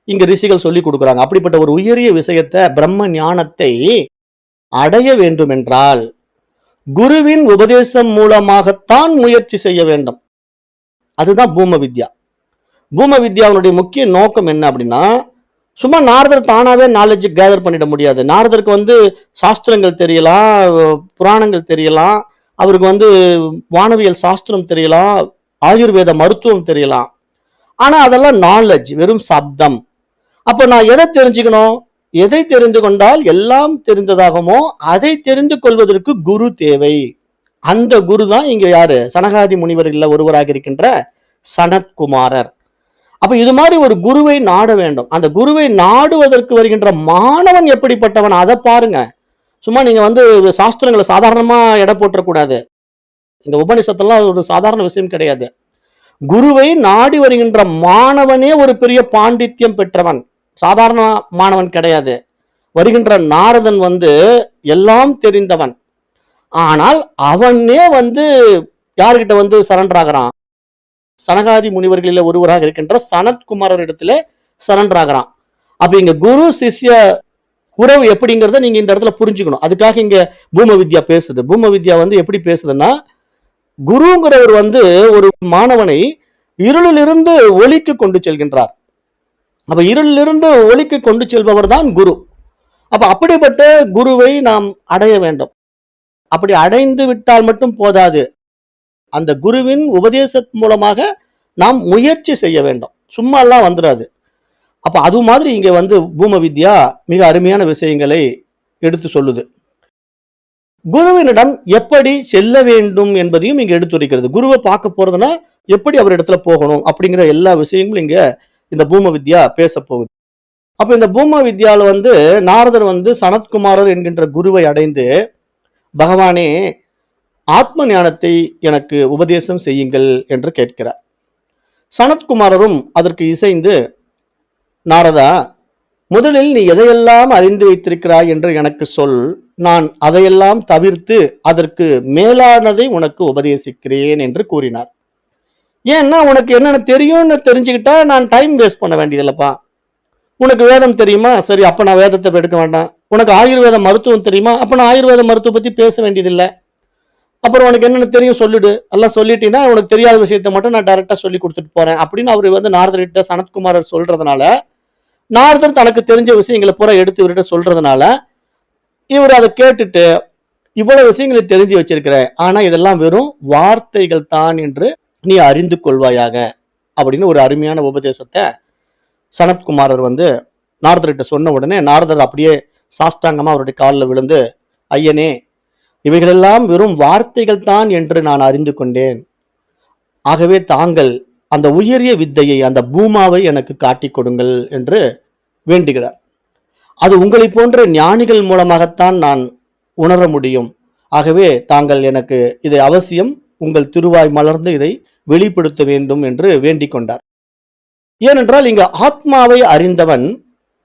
இங்க ரிஷிகள் சொல்லி கொடுக்குறாங்க. அப்படிப்பட்ட ஒரு உயரிய விஷயத்தை, பிரம்ம ஞானத்தை அடைய வேண்டும் என்றால் குருவின் உபதேசம் மூலமாகத்தான் முயற்சி செய்ய வேண்டும். அதுதான் பூம வித்யா. பூம வித்யாவுடைய முக்கிய நோக்கம் என்ன அப்படின்னா, சும்மா நாரதர் தானாவே நாலேஜ் கேதர் பண்ணிட முடியாது. நாரதருக்கு வந்து சாஸ்திரங்கள் தெரியலாம், புராணங்கள் தெரியலாம், அவருக்கு வந்து வானவியல் சாஸ்திரம் தெரியலாம், ஆயுர்வேத மருத்துவம் தெரியலாம். ஆனா அதெல்லாம் நாலேஜ், வெறும் சப்தம். அப்ப நான் எதை தெரிஞ்சுக்கணும்? எதை தெரிந்து கொண்டால் எல்லாம் தெரிந்ததாகுமோ அதை தெரிந்து கொள்வதற்கு குரு தேவை. அந்த குரு தான் இங்க யாரு? சனகாதி முனிவர்கள் ஒருவராக இருக்கின்ற சனத்குமாரர். அப்ப இது மாதிரி ஒரு குருவை நாட வேண்டும். அந்த குருவை நாடுவதற்கு வருகின்ற மாணவன் எப்படிப்பட்டவன் அதை பாருங்க. சும்மா நீங்க வந்து சாஸ்திரங்களை சாதாரணமா எடை போட்டக்கூடாது. இந்த உபனிஷத்தெல்லாம் ஒரு சாதாரண விஷயம் கிடையாது. குருவை நாடி வருகின்ற மாணவனே ஒரு பெரிய பாண்டித்யம் பெற்றவன், சாதாரண மாணவன் கிடையாது. வருகின்ற நாரதன் வந்து எல்லாம் தெரிந்தவன். ஆனால் அவனே வந்து யாருக்கிட்ட வந்து சரண்டர் ஆகிறான்? சனகாதி முனிவர்களில ஒருவராக இருக்கின்ற சனத்குமாரர் இடத்துல சரண்டர் ஆகிறான். அப்ப இங்க குரு சிஷ்ய உறவு எப்படிங்கிறத நீங்க இந்த இடத்துல புரிஞ்சுக்கணும். அதுக்காக இங்க பூம வித்யா பேசுது. பூம வித்யா வந்து எப்படி பேசுதுன்னா, குருங்கிறவர் வந்து ஒரு மாணவனை இருளிலிருந்து ஒளிக்கு கொண்டு செல்கின்றார். அப்ப இருளிலிருந்து ஒளிக்கு கொண்டு செல்பவர் தான் குரு. அப்ப அப்படிப்பட்ட குருவை நாம் அடைய வேண்டும். அப்படி அடைந்து விட்டால் மட்டும் போதாது, அந்த குருவின் உபதேச மூலமாக நாம் முயற்சி செய்ய வேண்டும். சும்மா எல்லாம் வந்துடாது. அப்ப அது மாதிரி இங்க வந்து பூம வித்யா மிக அருமையான விஷயங்களை எடுத்து சொல்லுது. குருவினிடம் எப்படி செல்ல வேண்டும் என்பதையும் இங்க எடுத்துரைக்கிறது. குருவை பார்க்க போறதுன்னா எப்படி அவர் இடத்துல போகணும் அப்படிங்கிற எல்லா விஷயங்களும் இங்க இந்த பூம வித்யா பேச போகுது. அப்ப இந்த பூம வித்யால வந்து நாரதர் வந்து சனத்குமாரர் என்கின்ற குருவை அடைந்து, பகவானே ஆத்ம ஞானத்தை எனக்கு உபதேசம் செய்யுங்கள் என்று கேட்கிறார். சனத்குமாரரும் அதற்கு இசைந்து, நாரதா, முதலில் நீ எதையெல்லாம் அறிந்து வைத்திருக்கிறாய் என்று எனக்கு சொல். நான் அதையெல்லாம் தவிர்த்து அதற்கு மேலானதை உனக்கு உபதேசிக்கிறேன் என்று கூறினார். ஏன்னா உனக்கு என்னென்ன தெரியும்னு தெரிஞ்சுக்கிட்டா நான் டைம் வேஸ்ட் பண்ண வேண்டியதில்லப்பா. உனக்கு வேதம் தெரியுமா? சரி, அப்ப நான் வேதத்தை எடுக்க வேண்டாம். உனக்கு ஆயுர்வேத மருத்துவம் தெரியுமா? அப்ப நான் ஆயுர்வேத மருத்துவம் பத்தி பேச வேண்டியதில்லை. அப்புறம் உனக்கு என்னென்ன தெரியும் சொல்லிடு. எல்லாம் சொல்லிட்டீங்கன்னா உனக்கு தெரியாத விஷயத்த மட்டும் நான் டைரக்டா சொல்லி கொடுத்துட்டு போறேன் அப்படின்னு அவர் வந்து நாரதர்கிட்ட சனத்குமாரர் சொல்றதுனால, நாரதர் தனக்கு தெரிஞ்ச விஷயங்களை பூரா எடுத்து இவர்கிட்ட சொல்றதுனால, இவர் அதை கேட்டுட்டு இவ்வளவு விஷயங்களை தெரிஞ்சு வச்சிருக்கிற, ஆனா இதெல்லாம் வெறும் வார்த்தைகள் தான் என்று நீ அறிந்து கொள்வாயாக அப்படின்னு ஒரு அருமையான உபதேசத்தை சனத்குமாரர் வந்து நாரதர்கிட்ட சொன்ன உடனே நாரதர் அப்படியே சாஷ்டாங்கமா அவருடைய காலில் விழுந்து, ஐயனே, இவைகளெல்லாம் வெறும் வார்த்தைகள் தான் என்று நான் அறிந்து கொண்டேன். ஆகவே தாங்கள் அந்த உயரிய வித்தையை, அந்த பூமாவை எனக்கு காட்டிக் கொடுங்கள் என்று வேண்டுகிறார். அது உங்களை போன்ற ஞானிகள் மூலமாகத்தான் நான் உணர முடியும். ஆகவே தாங்கள் எனக்கு இதை அவசியம் உங்கள் திருவாய் மலர்ந்து இதை வெளிப்படுத்த வேண்டும் என்று வேண்டிக் கொண்டார். ஏனென்றால் இங்க ஆத்மாவை அறிந்தவன்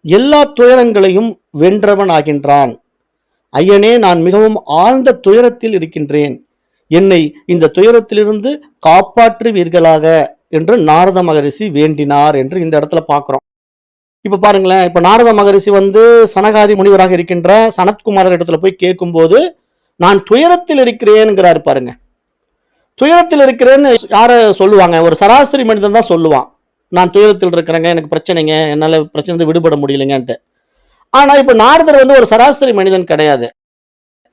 எல்லா துயரங்களையும் வென்றவன் ஆகின்றான். ஐயனே, நான் மிகவும் ஆழ்ந்த துயரத்தில் இருக்கின்றேன், என்னை இந்த துயரத்திலிருந்து காப்பாற்றுவீர்களாக என்று நாரத மகரிஷி வேண்டினார் என்று இந்த இடத்துல பார்க்கிறோம். இப்ப பாருங்களேன், இப்ப நாரத மகரிஷி வந்து சனகாதி முனிவராக இருக்கின்ற சனத்குமாரர் இடத்துல போய் கேட்கும்போது, நான் துயரத்தில் இருக்கிறேன்ங்கிறாரு பாருங்க. துயரத்தில் இருக்கிறேன்னு யார சொல்லுவாங்க? ஒரு சராசரி மனிதன் தான் சொல்லுவான், நான் துயரத்தில் இருக்கிறேங்க, எனக்கு பிரச்சனைங்க, என்னால பிரச்சனை விடுபட முடியலைங்கன்ட்டு. ஆனா இப்ப நாரதர் வந்து ஒரு சராசரி மனிதன் கிடையாது.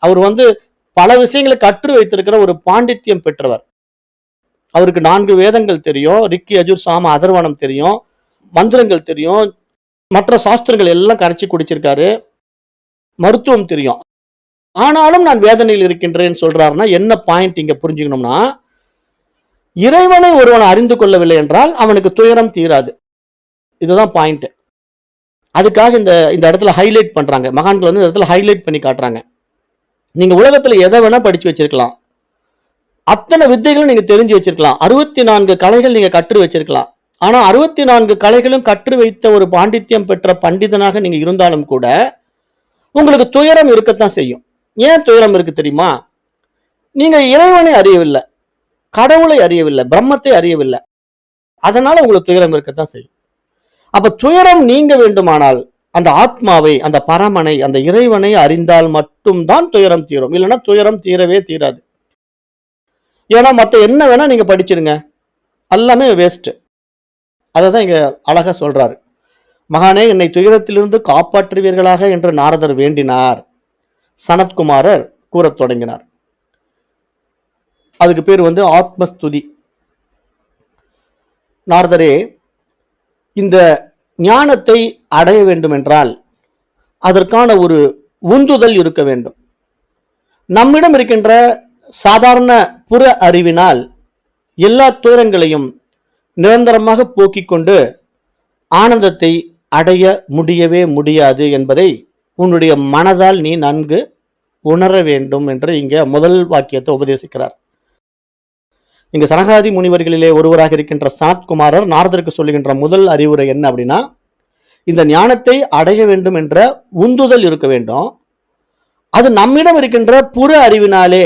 அவர் வந்து பல விஷயங்களை கற்று வைத்திருக்கிற ஒரு பாண்டித்யம் பெற்றவர். அவருக்கு 4 வேதங்கள் தெரியும், ரிக்கி, அஜுர், சாம, அதர்வனம் தெரியும், மந்திரங்கள் தெரியும், மற்ற சாஸ்திரங்கள் எல்லாம் கரைச்சி குடிச்சிருக்காரு, மருத்துவம் தெரியும். ஆனாலும் நான் வேதனையில் இருக்கின்றேன்னு சொல்றாருன்னா என்ன பாயிண்ட் இங்க புரிஞ்சுக்கணும்னா, இறைவனை ஒருவன் அறிந்து கொள்ளவில்லை என்றால் அவனுக்கு துயரம் தீராது. இதுதான் பாயிண்ட். அதுக்காக இந்த இந்த இடத்துல ஹைலைட் பண்றாங்க, மகான்கள் வந்து இந்த இடத்துல ஹைலைட் பண்ணி காட்டுறாங்க. நீங்க உலகத்துல எதை வேணா படிச்சு வச்சிருக்கலாம், அத்தனை வித்தைகளும் நீங்க தெரிஞ்சு வச்சிருக்கலாம், 64 கலைகள் நீங்க கற்று வச்சிருக்கலாம். ஆனா 64 கலைகளும் கற்று வைத்த ஒரு பாண்டித்யம் பெற்ற பண்டிதனாக நீங்க இருந்தாலும் கூட உங்களுக்கு துயரம் இருக்கத்தான் செய்யும். ஏன் துயரம் இருக்கு தெரியுமா? நீங்க இறைவனை அறியவில்லை, கடவுளை அறியவில்லை, பிரம்மத்தை அறியவில்லை. அதனால உங்களுக்கு துயரம் இருக்கத்தான் செய்யும். அப்ப துயரம் நீங்க வேண்டுமானால் அந்த ஆத்மாவை, அந்த பரமனை, அந்த இறைவனை அறிந்தால் மட்டும்தான் துயரம் தீரும். இல்லைன்னா துயரம் தீரவே தீராது. ஏன்னா மத்த என்ன வேணா நீங்க படிச்சிருங்க, எல்லாமே வேஸ்ட். அததான் இங்க அழகா சொல்றாரு. மகானே, என்னை துயரத்திலிருந்து காப்பாற்றுவீர்களாக என்று நாரதர் வேண்டினார். சனத்குமாரர் கூறத் தொடங்கினார். அதுக்கு பேர் வந்து ஆத்மஸ்துதி. நாரதரே, இந்த ஞானத்தை அடைய வேண்டும் என்றால் அதற்கான ஒரு உந்துதல் இருக்க வேண்டும். நம்மிடம் இருக்கின்ற சாதாரண புற அறிவினால் எல்லா துயரங்களையும் நிரந்தரமாக போக்கிக் கொண்டு ஆனந்தத்தை அடைய முடியவே முடியாது என்பதை உன்னுடைய மனதால் நீ நன்கு உணர வேண்டும் என்று இங்க முதல் வாக்கியத்தை உபதேசிக்கிறார். இங்க சனகாதி முனிவர்களிலே ஒருவராக இருக்கின்ற சனத்குமாரர் நாரதருக்கு சொல்லுகின்ற முதல் அறிவுரை என்ன அப்படின்னா, இந்த ஞானத்தை அடைய வேண்டும் என்ற உந்துதல் இருக்க வேண்டும். அது நம்மிடம் இருக்கின்ற புற அறிவினாலே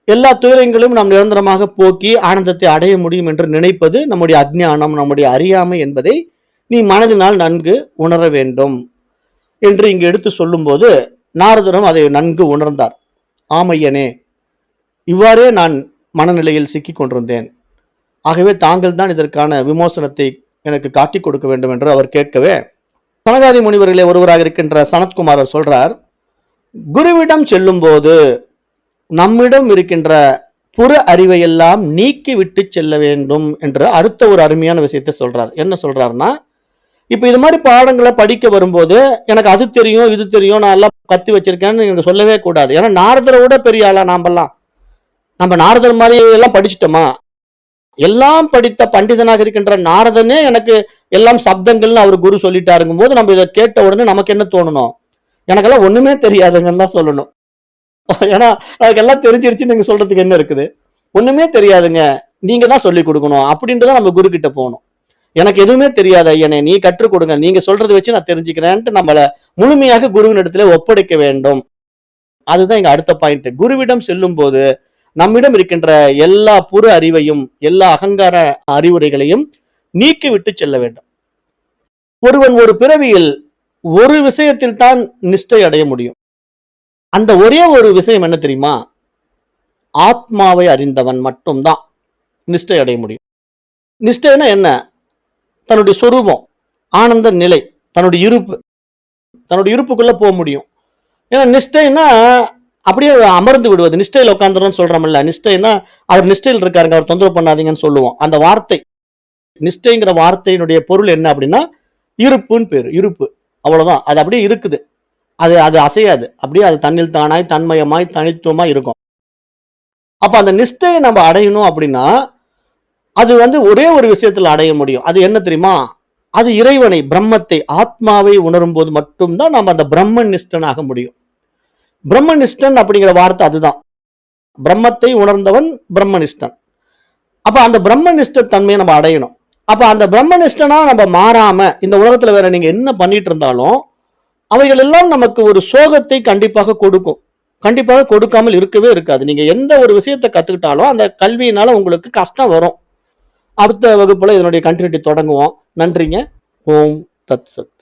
எல்லா துயரங்களும் நாம் நிரந்தரமாக போக்கி ஆனந்தத்தை அடைய முடியும் என்று நினைப்பது நம்முடைய அஞ்ஞானம், நம்முடைய அறியாமை என்பதை நீ மனதினால் நன்கு உணர வேண்டும் என்று இங்கு எடுத்து சொல்லும்போது நாரதரும் அதை நன்கு உணர்ந்தார். ஆமையனே, இவ்வாறே நான் மனநிலையில் சிக்கிக் கொண்டிருந்தேன், ஆகவே தாங்கள் தான் இதற்கான விமோசனத்தை எனக்கு காட்டிக் கொடுக்க வேண்டும் என்று அவர் கேட்கவே, சனகாதி முனிவர்களே ஒருவராக இருக்கின்ற சனத்குமாரர் சொல்றார், குருவிடம் செல்லும் போது நம்மிடம் இருக்கின்ற புற அறிவையெல்லாம் நீக்கி விட்டு செல்ல வேண்டும் என்று அடுத்த ஒரு அருமையான விஷயத்தை சொல்றார். என்ன சொல்றாருன்னா, இப்ப இது மாதிரி பாடங்களை படிக்க வரும்போது எனக்கு அது தெரியும், இது தெரியும், நான் எல்லாம் கத்து வச்சிருக்கேன்னு நீங்க சொல்லவே கூடாது. ஏன்னா நாரதரை விட பெரிய ஆளா நாமெல்லாம்? நம்ம நாரதர் மாதிரி எல்லாம் படிச்சுட்டோமா? எல்லாம் படித்த பண்டிதனாக இருக்கின்ற நாரதனே எனக்கு எல்லாம் சப்தங்கள்னு அவர் குரு சொல்லிட்டாருங்கும் போது நம்ம இதை கேட்ட உடனே நமக்கு என்ன தோணணும்? எனக்கெல்லாம் ஒண்ணுமே தெரியாதுங்கன்னு தான் சொல்லணும். ஏன்னா எனக்கு எல்லாம் தெரிஞ்சிருச்சு, நீங்க சொல்றதுக்கு என்ன இருக்குது? ஒண்ணுமே தெரியாதுங்க, நீங்க தான் சொல்லி கொடுக்கணும் அப்படின்ட்டுதான் நம்ம குரு கிட்ட போகணும். எனக்கு எதுவுமே தெரியாது ஐயனே, நீ கற்றுக் கொடுங்க, நீங்க சொல்றதை வச்சு நான் தெரிஞ்சுக்கிறேன்ட்டு நம்மள முழுமையாக குருவின் இடத்துல ஒப்படைக்க வேண்டும். அதுதான் இங்க அடுத்த பாயிண்ட். குருவிடம் செல்லும் போது நம்மிடம் இருக்கின்ற எல்லா புற அறிவையும் எல்லா அகங்கார அறிவுரைகளையும் நீக்கி விட்டு செல்ல வேண்டும். ஒருவன் ஒரு பிறவியில் ஒரு விஷயத்தில் தான் நிஷ்டை அடைய முடியும். அந்த ஒரே ஒரு விஷயம் என்ன தெரியுமா? ஆத்மாவை அறிந்தவன் மட்டும்தான் நிஷ்டை அடைய முடியும். நிஷ்டைனா என்ன? தன்னுடைய சொரூபம், ஆனந்த நிலை, தன்னுடைய இருப்பு, தன்னுடைய இருப்புக்குள்ள போக முடியும். ஏன்னா நிஷ்டைன்னா அப்படியே அமர்ந்து விடுவது. நிஷ்டையில் உட்காந்துரும் சொல்றோம்ல, நிஷ்டைன்னா அவர் நிஷ்டையில் இருக்காருங்க, அவர் தொந்தரவு பண்ணாதீங்கன்னு சொல்லுவோம். அந்த வார்த்தை, நிஷ்டைங்கிற வார்த்தையினுடைய பொருள் என்ன அப்படின்னா இருப்புன்னு பேரு. இருப்பு. அவ்வளவுதான். அது அப்படியே இருக்குது. அது அது அசையாது. அப்படியே அது தன்னில் தானாய், தன்மயமாய், தனித்துவமா இருக்கும். அப்ப அந்த நிஷ்டையை நம்ம அடையணும் அப்படின்னா, அது ஒரே ஒரு விஷயத்துல அடைய முடியும். அது என்ன தெரியுமா? அது இறைவனை, பிரம்மத்தை, ஆத்மாவை உணரும்போது மட்டும் தான் நம்ம அந்த பிரம்ம நிஷ்டன் ஆக முடியும். பிரம்மனிஷ்டன் அப்படிங்கிற வார்த்தை அதுதான். பிரம்மத்தை உணர்ந்தவன் பிரம்மனிஷ்டன். அப்ப அந்த பிரம்மனிஷ்ட தன்மையை நம்ம அடையணும். அப்ப அந்த பிரம்மனிஷ்டனா நம்ம மாறாம இந்த உலகத்துல வேற நீங்க என்ன பண்ணிட்டு இருந்தாலும் அவைகள் எல்லாம் நமக்கு ஒரு சோகத்தை கண்டிப்பாக கொடுக்கும். கண்டிப்பாக கொடுக்காமல் இருக்கவே இருக்காது. நீங்க எந்த ஒரு விஷயத்தை கத்துக்கிட்டாலும் அந்த கல்வியினால உங்களுக்கு கஷ்டம் வரும். அடுத்த வகுப்புல இதனுடைய கண்டினியூட்டி தொடங்குவோம். நன்றிங்க. ஓம் தத் சத்.